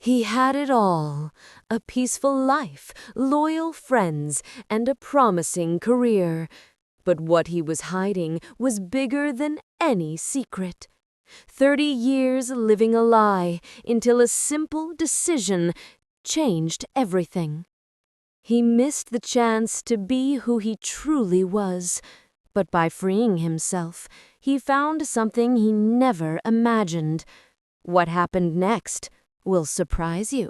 He had it all: a peaceful life, loyal friends, and a promising career. But what he was hiding was bigger than any secret. 30 years living a lie until a simple decision changed everything. He missed the chance to be who he truly was, but by freeing himself, he found something he never imagined. What happened next will surprise you.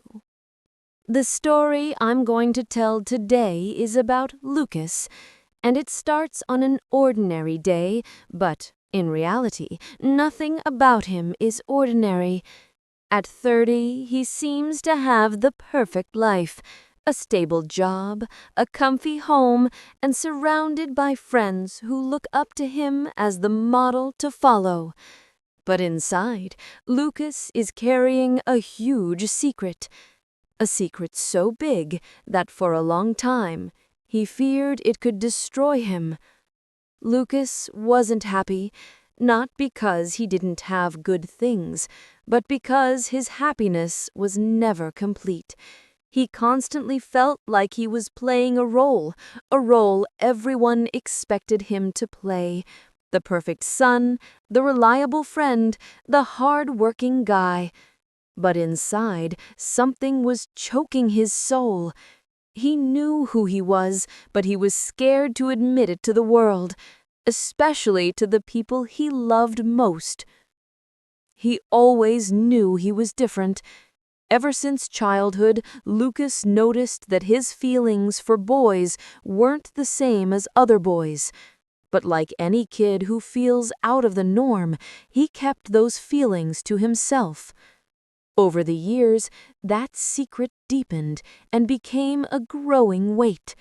The story I'm going to tell today is about Lucas, and it starts on an ordinary day, but in reality, nothing about him is ordinary. At 30, he seems to have the perfect life: a stable job, a comfy home, and surrounded by friends who look up to him as the model to follow. But inside, Lucas is carrying a huge secret. A secret so big that for a long time, he feared it could destroy him. Lucas wasn't happy, not because he didn't have good things, but because his happiness was never complete. He constantly felt like he was playing a role everyone expected him to play: the perfect son, the reliable friend, the hard-working guy. But inside, something was choking his soul. He knew who he was, but he was scared to admit it to the world, especially to the people he loved most. He always knew he was different. Ever since childhood, Lucas noticed that his feelings for boys weren't the same as other boys. But like any kid who feels out of the norm, he kept those feelings to himself. Over the years, that secret deepened and became a growing weight.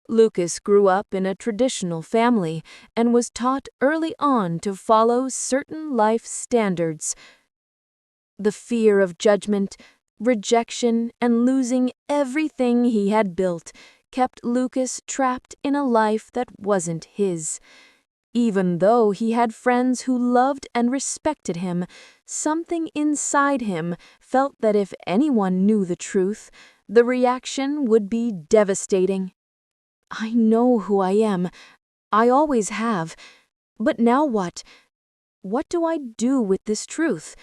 Lucas grew up in a traditional family and was taught early on to follow certain life standards. The fear of judgment, rejection, and losing everything he had built kept Lucas trapped in a life that wasn't his. Even though he had friends who loved and respected him, something inside him felt that if anyone knew the truth, the reaction would be devastating. "I know who I am. I always have. But now what? What do I do with this truth?"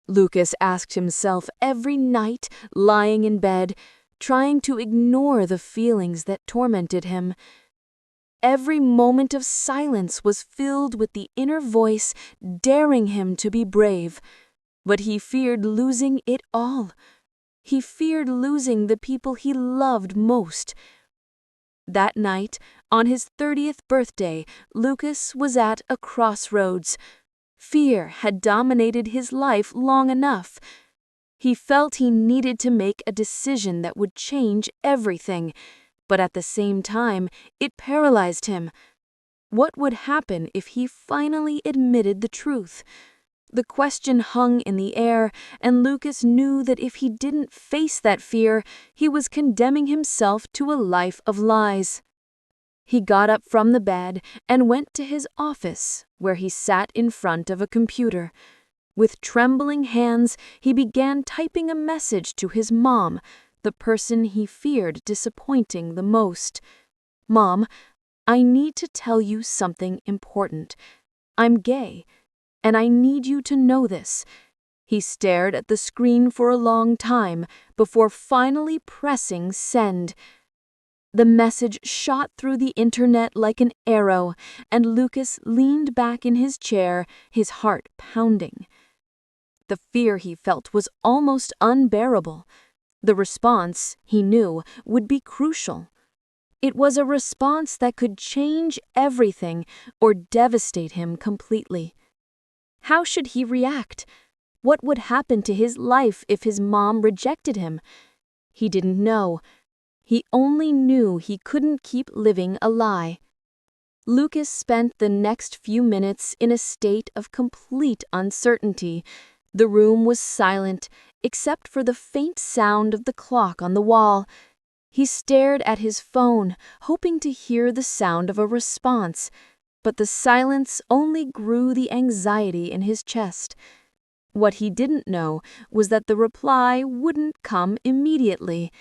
Lucas asked himself every night, lying in bed, trying to ignore the feelings that tormented him. Every moment of silence was filled with the inner voice daring him to be brave. But he feared losing it all. He feared losing the people he loved most. That night, on his 30th birthday, Lucas was at a crossroads. Fear had dominated his life long enough. He felt he needed to make a decision that would change everything, but at the same time, it paralyzed him. What would happen if he finally admitted the truth? The question hung in the air, and Lucas knew that if he didn't face that fear, he was condemning himself to a life of lies. He got up from the bed and went to his office, where he sat in front of a computer. With trembling hands, he began typing a message to his mom, the person he feared disappointing the most. "Mom, I need to tell you something important. I'm gay, and I need you to know this." He stared at the screen for a long time before finally pressing send. The message shot through the internet like an arrow, and Lucas leaned back in his chair, his heart pounding. The fear he felt was almost unbearable. The response, he knew, would be crucial. It was a response that could change everything or devastate him completely. How should he react? What would happen to his life if his mom rejected him? He didn't know. He only knew he couldn't keep living a lie. Lucas spent the next few minutes in a state of complete uncertainty. The room was silent, except for the faint sound of the clock on the wall. He stared at his phone, hoping to hear the sound of a response, but the silence only grew the anxiety in his chest. What he didn't know was that the reply wouldn't come immediately.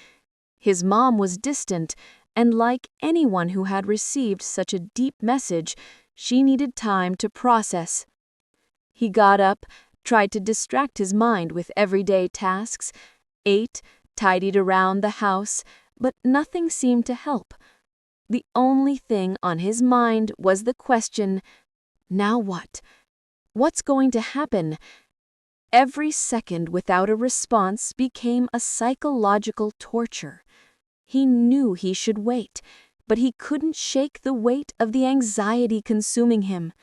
His mom was distant, and like anyone who had received such a deep message, she needed time to process. He got up, tried to distract his mind with everyday tasks, ate, tidied around the house, but nothing seemed to help. The only thing on his mind was the question, now what? What's going to happen? Every second without a response became a psychological torture. He knew he should wait, but he couldn't shake the weight of the anxiety consuming him.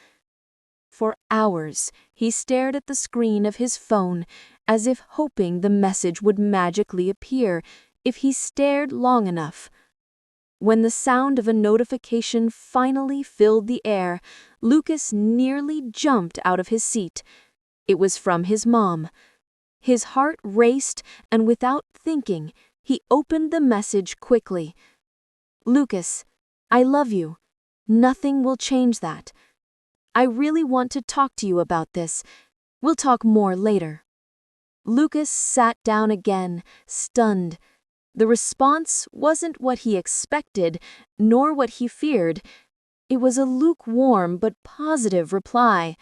For hours, he stared at the screen of his phone, as if hoping the message would magically appear if he stared long enough. When the sound of a notification finally filled the air, Lucas nearly jumped out of his seat. It was from his mom. His heart raced, and without thinking, he opened the message quickly. "Lucas, I love you. Nothing will change that. I really want to talk to you about this. We'll talk more later." Lucas sat down again, stunned. The response wasn't what he expected, nor what he feared. It was a lukewarm but positive reply.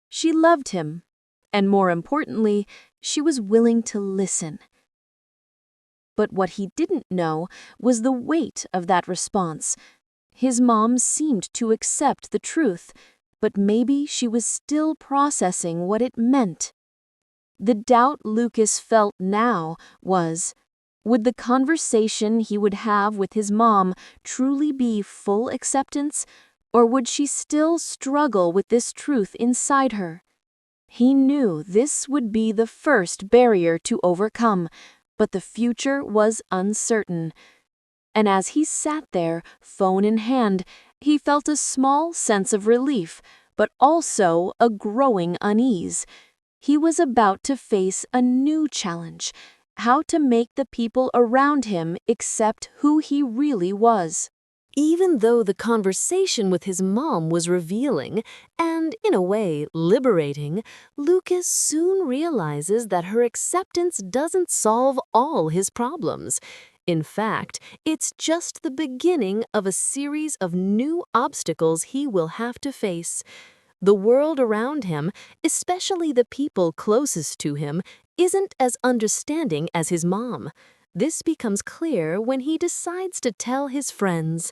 She loved him, and more importantly, she was willing to listen. But what he didn't know was the weight of that response. His mom seemed to accept the truth, but maybe she was still processing what it meant. The doubt Lucas felt now was, would the conversation he would have with his mom truly be full acceptance, or would she still struggle with this truth inside her? He knew this would be the first barrier to overcome, but the future was uncertain. And as he sat there, phone in hand, he felt a small sense of relief, but also a growing unease. He was about to face a new challenge: how to make the people around him accept who he really was. Even though the conversation with his mom was revealing and, in a way, liberating, Lucas soon realizes that her acceptance doesn't solve all his problems. In fact, it's just the beginning of a series of new obstacles he will have to face. The world around him, especially the people closest to him, isn't as understanding as his mom. This becomes clear when he decides to tell his friends.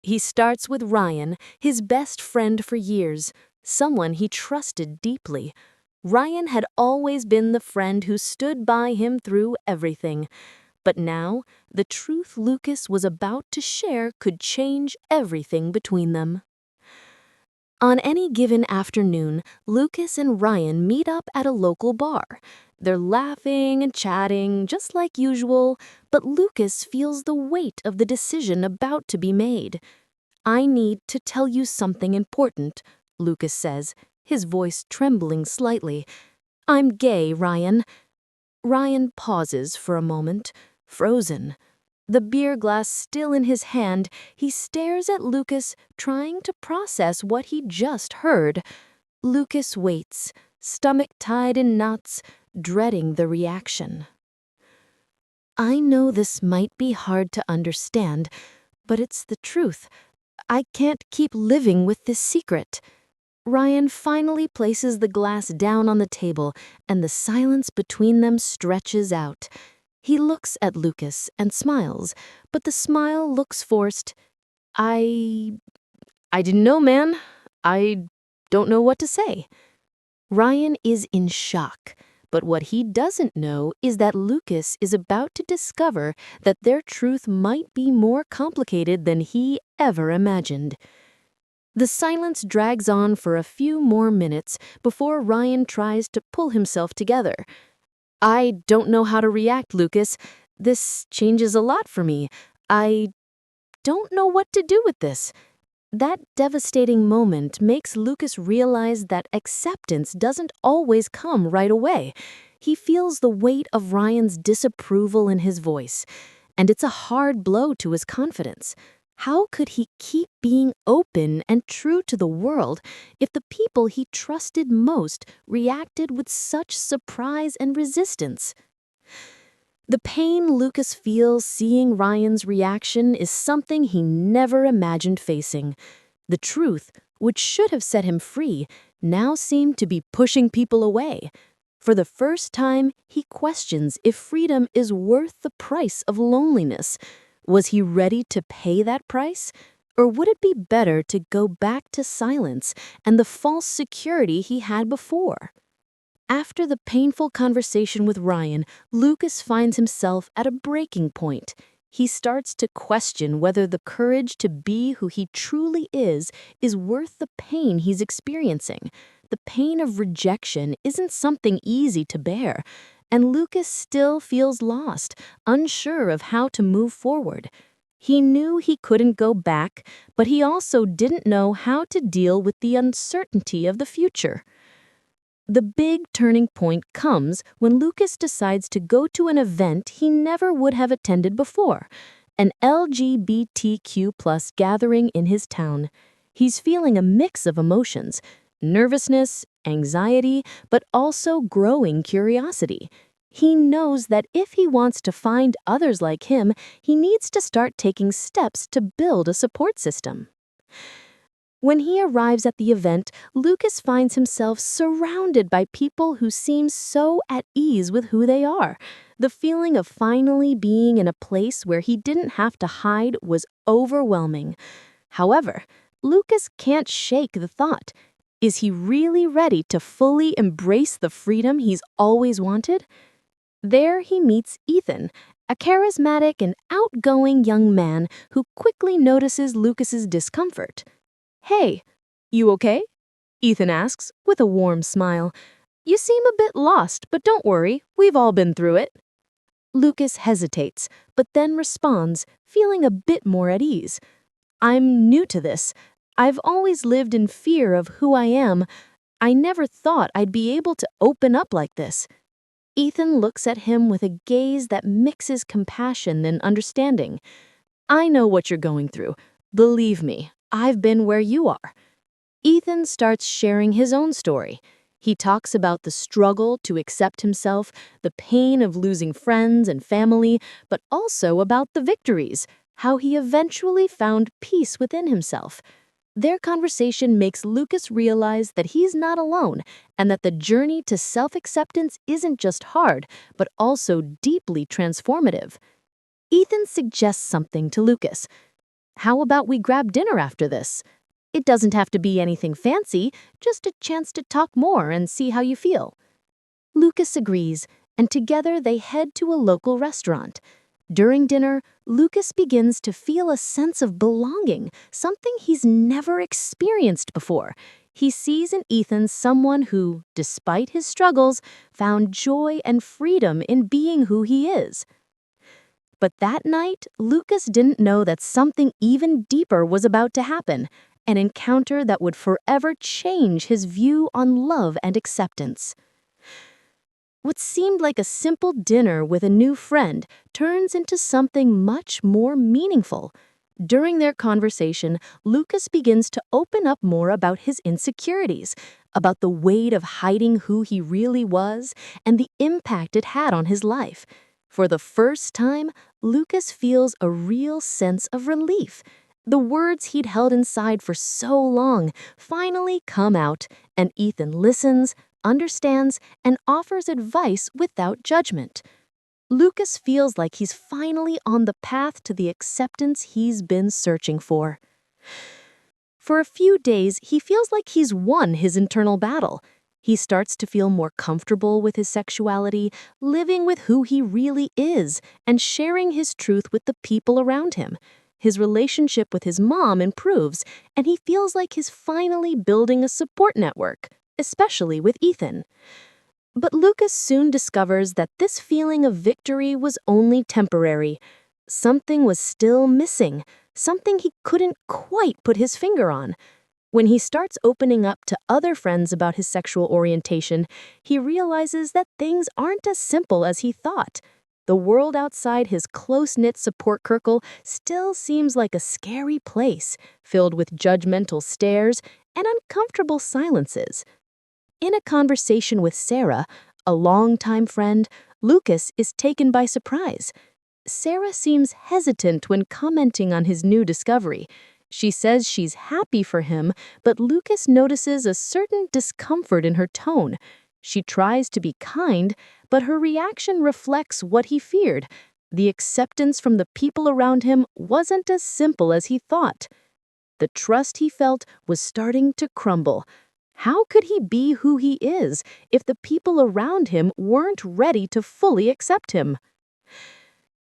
He starts with Ryan, his best friend for years, someone he trusted deeply. Ryan had always been the friend who stood by him through everything. But now, the truth Lucas was about to share could change everything between them. On any given afternoon, Lucas and Ryan meet up at a local bar. They're laughing and chatting, just like usual, but Lucas feels the weight of the decision about to be made. "I need to tell you something important," Lucas says, his voice trembling slightly. "I'm gay, Ryan." Ryan pauses for a moment, frozen. The beer glass still in his hand, he stares at Lucas, trying to process what he just heard. Lucas waits, stomach tied in knots, dreading the reaction. "I know this might be hard to understand, but it's the truth. I can't keep living with this secret." Ryan finally places the glass down on the table, and the silence between them stretches out. He looks at Lucas and smiles, but the smile looks forced. I didn't know, man. I don't know what to say." Ryan is in shock, but what he doesn't know is that Lucas is about to discover that their truth might be more complicated than he ever imagined. The silence drags on for a few more minutes before Ryan tries to pull himself together. "I don't know how to react, Lucas. This changes a lot for me. I don't know what to do with this." That devastating moment makes Lucas realize that acceptance doesn't always come right away. He feels the weight of Ryan's disapproval in his voice, and it's a hard blow to his confidence. How could he keep being open and true to the world if the people he trusted most reacted with such surprise and resistance? The pain Lucas feels seeing Ryan's reaction is something he never imagined facing. The truth, which should have set him free, now seemed to be pushing people away. For the first time, he questions if freedom is worth the price of loneliness. Was he ready to pay that price? Or would it be better to go back to silence and the false security he had before? After the painful conversation with Ryan, Lucas finds himself at a breaking point. He starts to question whether the courage to be who he truly is worth the pain he's experiencing. The pain of rejection isn't something easy to bear, and Lucas still feels lost, unsure of how to move forward. He knew he couldn't go back, but he also didn't know how to deal with the uncertainty of the future. The big turning point comes when Lucas decides to go to an event he never would have attended before, an LGBTQ+ gathering in his town. He's feeling a mix of emotions, nervousness, anxiety, but also growing curiosity. He knows that if he wants to find others like him, he needs to start taking steps to build a support system. When he arrives at the event, Lucas finds himself surrounded by people who seem so at ease with who they are. The feeling of finally being in a place where he didn't have to hide was overwhelming. However, Lucas can't shake the thought. Is he really ready to fully embrace the freedom he's always wanted? There he meets Ethan, a charismatic and outgoing young man who quickly notices Lucas's discomfort. "Hey, you okay?" Ethan asks with a warm smile. "You seem a bit lost, but don't worry, we've all been through it." Lucas hesitates, but then responds, feeling a bit more at ease. "I'm new to this. I've always lived in fear of who I am. I never thought I'd be able to open up like this." Ethan looks at him with a gaze that mixes compassion and understanding. "I know what you're going through. Believe me, I've been where you are." Ethan starts sharing his own story. He talks about the struggle to accept himself, the pain of losing friends and family, but also about the victories, how he eventually found peace within himself. Their conversation makes Lucas realize that he's not alone and that the journey to self-acceptance isn't just hard, but also deeply transformative. Ethan suggests something to Lucas. "How about we grab dinner after this? It doesn't have to be anything fancy, just a chance to talk more and see how you feel." Lucas agrees, and together they head to a local restaurant. During dinner, Lucas begins to feel a sense of belonging, something he's never experienced before. He sees in Ethan someone who, despite his struggles, found joy and freedom in being who he is. But that night, Lucas didn't know that something even deeper was about to happen, an encounter that would forever change his view on love and acceptance. What seemed like a simple dinner with a new friend turns into something much more meaningful. During their conversation, Lucas begins to open up more about his insecurities, about the weight of hiding who he really was, and the impact it had on his life. For the first time, Lucas feels a real sense of relief. The words he'd held inside for so long finally come out, and Ethan listens, understands, and offers advice without judgment. Lucas feels like he's finally on the path to the acceptance he's been searching for. For a few days, he feels like he's won his internal battle. He starts to feel more comfortable with his sexuality, living with who he really is, and sharing his truth with the people around him. His relationship with his mom improves, and he feels like he's finally building a support network, especially with Ethan. But Lucas soon discovers that this feeling of victory was only temporary. Something was still missing, something he couldn't quite put his finger on. When he starts opening up to other friends about his sexual orientation, he realizes that things aren't as simple as he thought. the world outside his close-knit support circle still seems like a scary place, filled with judgmental stares and uncomfortable silences. In a conversation with Sarah, a longtime friend, Lucas is taken by surprise. Sarah seems hesitant when commenting on his new discovery. She says she's happy for him, but Lucas notices a certain discomfort in her tone. She tries to be kind, but her reaction reflects what he feared. The acceptance from the people around him wasn't as simple as he thought. The trust he felt was starting to crumble. How could he be who he is if the people around him weren't ready to fully accept him?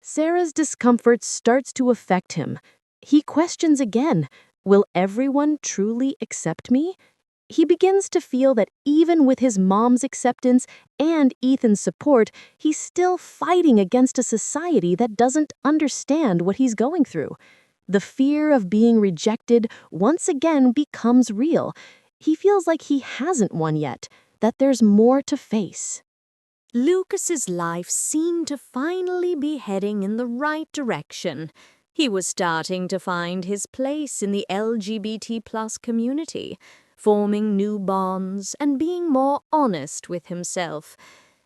Sarah's discomfort starts to affect him. He questions again, will everyone truly accept me? He begins to feel that even with his mom's acceptance and Ethan's support, he's still fighting against a society that doesn't understand what he's going through. The fear of being rejected once again becomes real. He feels like he hasn't won yet, that there's more to face. Lucas's life seemed to finally be heading in the right direction. He was starting to find his place in the LGBT+ community, forming new bonds and being more honest with himself.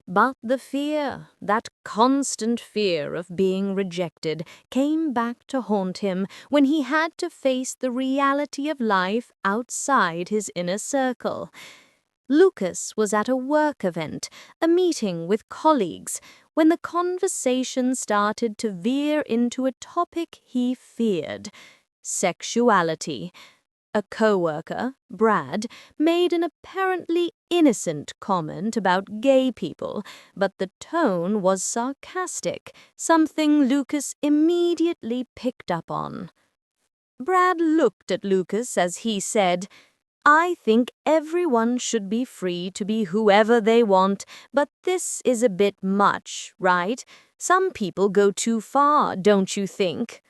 But the fear, that constant fear of being rejected, came back to haunt him when he had to face the reality of life outside his inner circle. Lucas was at a work event, a meeting with colleagues, when the conversation started to veer into a topic he feared: sexuality. A coworker, Brad, made an apparently innocent comment about gay people, but the tone was sarcastic, something Lucas immediately picked up on. Brad looked at Lucas as he said, "I think everyone should be free to be whoever they want, but this is a bit much, right? Some people go too far, don't you think?"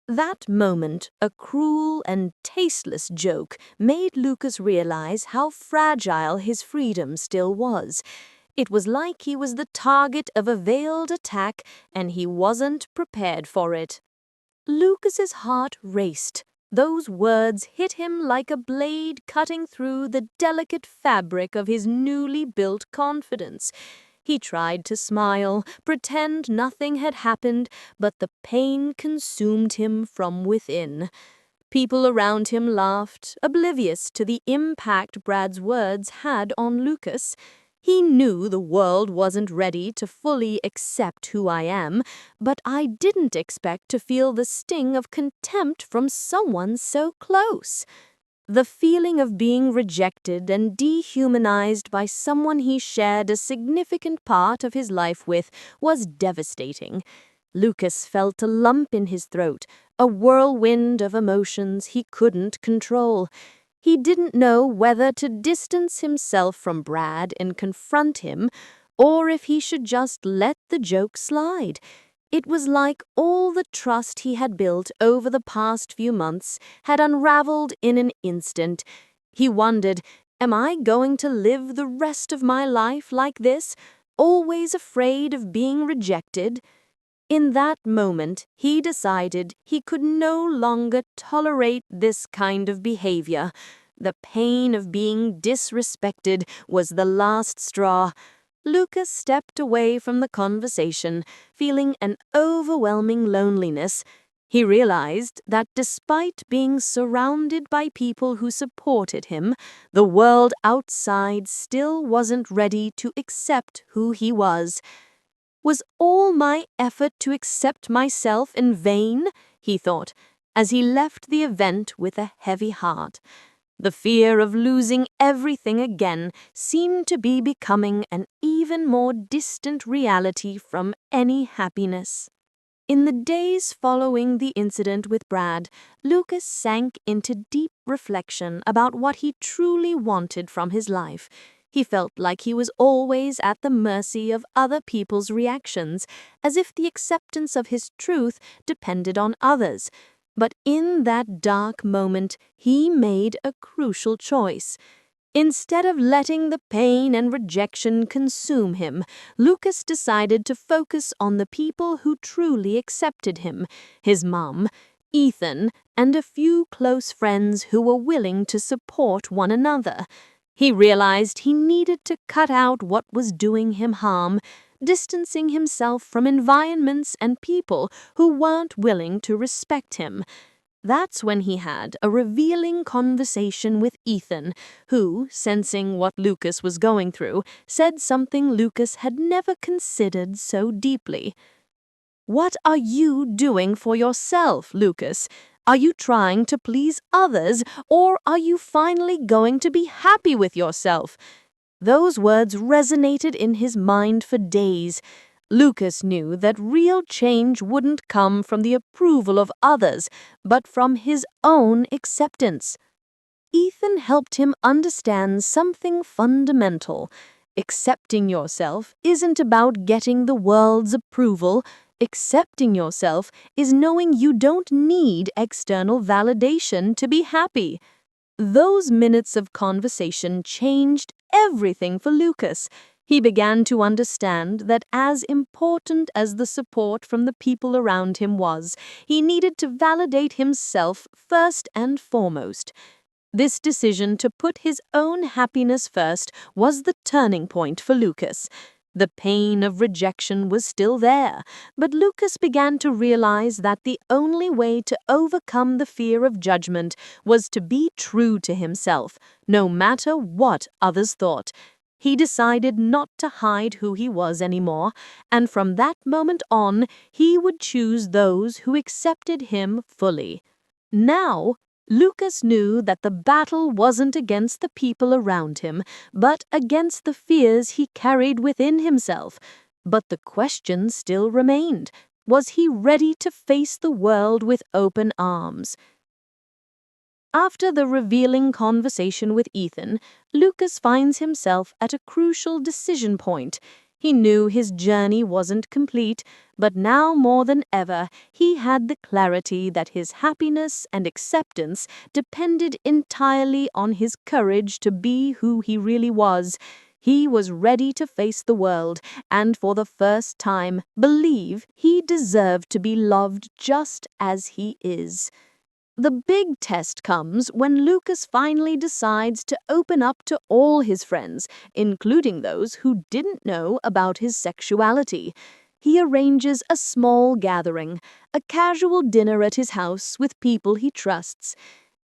That moment, a cruel and tasteless joke, made Lucas realize how fragile his freedom still was. It was like he was the target of a veiled attack, and he wasn't prepared for it. Lucas's heart raced. Those words hit him like a blade cutting through the delicate fabric of his newly built confidence. He tried to smile, pretend nothing had happened, but the pain consumed him from within. People around him laughed, oblivious to the impact Brad's words had on Lucas. He knew the world wasn't ready to fully accept who I am, but I didn't expect to feel the sting of contempt from someone so close. The feeling of being rejected and dehumanized by someone he shared a significant part of his life with was devastating. Lucas felt a lump in his throat, a whirlwind of emotions he couldn't control. He didn't know whether to distance himself from Brad and confront him, or if he should just let the joke slide. It was like all the trust he had built over the past few months had unraveled in an instant. He wondered, am I going to live the rest of my life like this, always afraid of being rejected? In that moment, he decided he could no longer tolerate this kind of behavior. The pain of being disrespected was the last straw. Lucas stepped away from the conversation, feeling an overwhelming loneliness. He realized that despite being surrounded by people who supported him, the world outside still wasn't ready to accept who he was. Was all my effort to accept myself in vain? He thought, as he left the event with a heavy heart. The fear of losing everything again seemed to be becoming an even more distant reality from any happiness. In the days following the incident with Brad, Lucas sank into deep reflection about what he truly wanted from his life. He felt like he was always at the mercy of other people's reactions, as if the acceptance of his truth depended on others. But in that dark moment, he made a crucial choice. Instead of letting the pain and rejection consume him, Lucas decided to focus on the people who truly accepted him, his mom, Ethan, and a few close friends who were willing to support one another. He realized he needed to cut out what was doing him harm, distancing himself from environments and people who weren't willing to respect him. That's when he had a revealing conversation with Ethan, who, sensing what Lucas was going through, said something Lucas had never considered so deeply. "What are you doing for yourself, Lucas? Are you trying to please others, or are you finally going to be happy with yourself?" Those words resonated in his mind for days. Lucas knew that real change wouldn't come from the approval of others, but from his own acceptance. Ethan helped him understand something fundamental. Accepting yourself isn't about getting the world's approval. Accepting yourself is knowing you don't need external validation to be happy. Those minutes of conversation changed everything for Lucas. He began to understand that as important as the support from the people around him was, he needed to validate himself first and foremost. This decision to put his own happiness first was the turning point for Lucas. The pain of rejection was still there, but Lucas began to realize that the only way to overcome the fear of judgment was to be true to himself, no matter what others thought. He decided not to hide who he was anymore, and from that moment on, he would choose those who accepted him fully. Now, Lucas knew that the battle wasn't against the people around him, but against the fears he carried within himself. But the question still remained. Was he ready to face the world with open arms? After the revealing conversation with Ethan, Lucas finds himself at a crucial decision point. He knew his journey wasn't complete, but now more than ever, he had the clarity that his happiness and acceptance depended entirely on his courage to be who he really was. He was ready to face the world, and for the first time, believe he deserved to be loved just as he is. The big test comes when Lucas finally decides to open up to all his friends, including those who didn't know about his sexuality. He arranges a small gathering, a casual dinner at his house with people he trusts.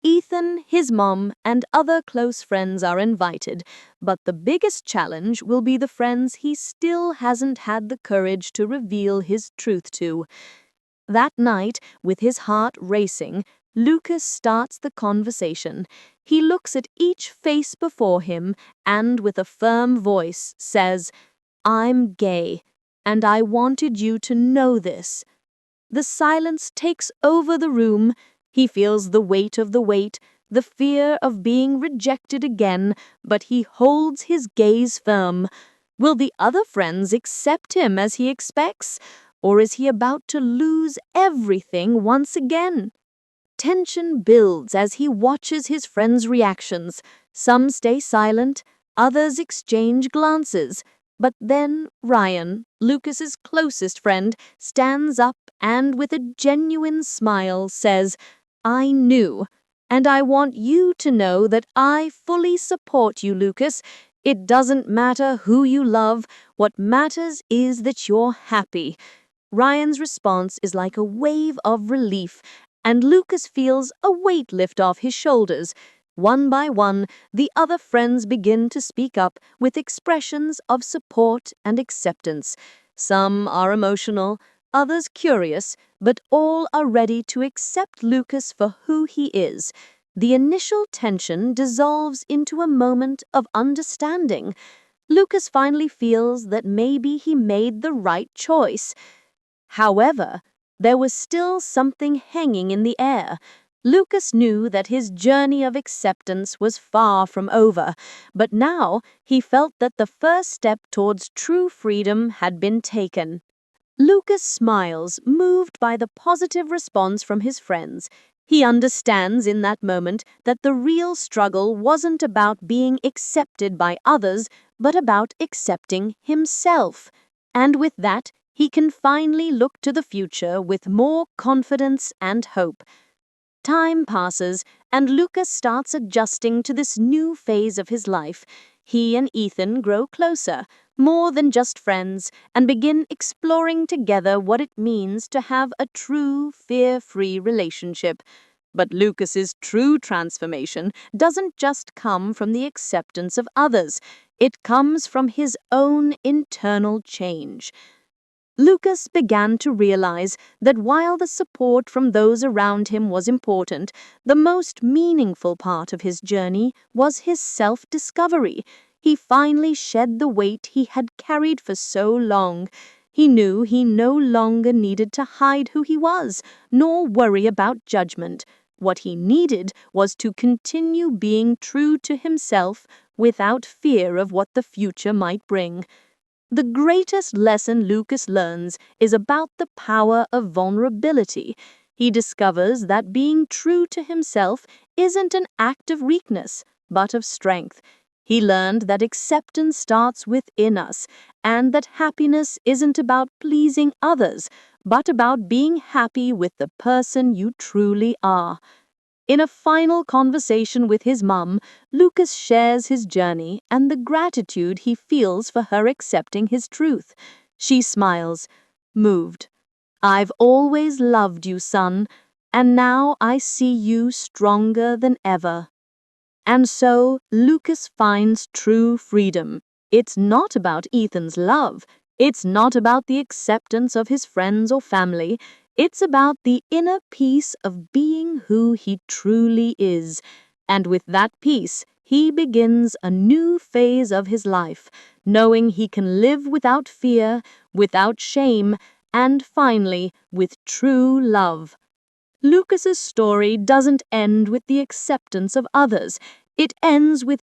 Ethan, his mom, and other close friends are invited, but the biggest challenge will be the friends he still hasn't had the courage to reveal his truth to. That night, with his heart racing, Lucas starts the conversation. He looks at each face before him and, with a firm voice, says, "I'm gay, and I wanted you to know this." The silence takes over the room. He feels the weight, the fear of being rejected again, but he holds his gaze firm. Will the other friends accept him as he expects, or is he about to lose everything once again? Tension builds as he watches his friends' reactions. Some stay silent, others exchange glances. But then Ryan, Lucas's closest friend, stands up and with a genuine smile says, "I knew, and I want you to know that I fully support you, Lucas. It doesn't matter who you love, what matters is that you're happy." Ryan's response is like a wave of relief, and Lucas feels a weight lift off his shoulders. One by one, the other friends begin to speak up with expressions of support and acceptance. Some are emotional, others curious, but all are ready to accept Lucas for who he is. The initial tension dissolves into a moment of understanding. Lucas finally feels that maybe he made the right choice. However, there was still something hanging in the air. Lucas knew that his journey of acceptance was far from over, but now he felt that the first step towards true freedom had been taken. Lucas smiles, moved by the positive response from his friends. He understands in that moment that the real struggle wasn't about being accepted by others, but about accepting himself. And with that, he can finally look to the future with more confidence and hope. Time passes, and Lucas starts adjusting to this new phase of his life. He and Ethan grow closer, more than just friends, and begin exploring together what it means to have a true, fear-free relationship. But Lucas's true transformation doesn't just come from the acceptance of others. It comes from his own internal change. Lucas began to realize that while the support from those around him was important, the most meaningful part of his journey was his self-discovery. He finally shed the weight he had carried for so long. He knew he no longer needed to hide who he was, nor worry about judgment. What he needed was to continue being true to himself without fear of what the future might bring. The greatest lesson Lucas learns is about the power of vulnerability. He discovers that being true to himself isn't an act of weakness, but of strength. He learned that acceptance starts within us, and that happiness isn't about pleasing others, but about being happy with the person you truly are. In a final conversation with his mum, Lucas shares his journey and the gratitude he feels for her accepting his truth. She smiles, moved. "I've always loved you, son, and now I see you stronger than ever." And so, Lucas finds true freedom. It's not about Ethan's love. It's not about the acceptance of his friends or family. It's about the inner peace of being who he truly is. And with that peace, he begins a new phase of his life, knowing he can live without fear, without shame, and finally, with true love. Lucas's story doesn't end with the acceptance of others. It ends with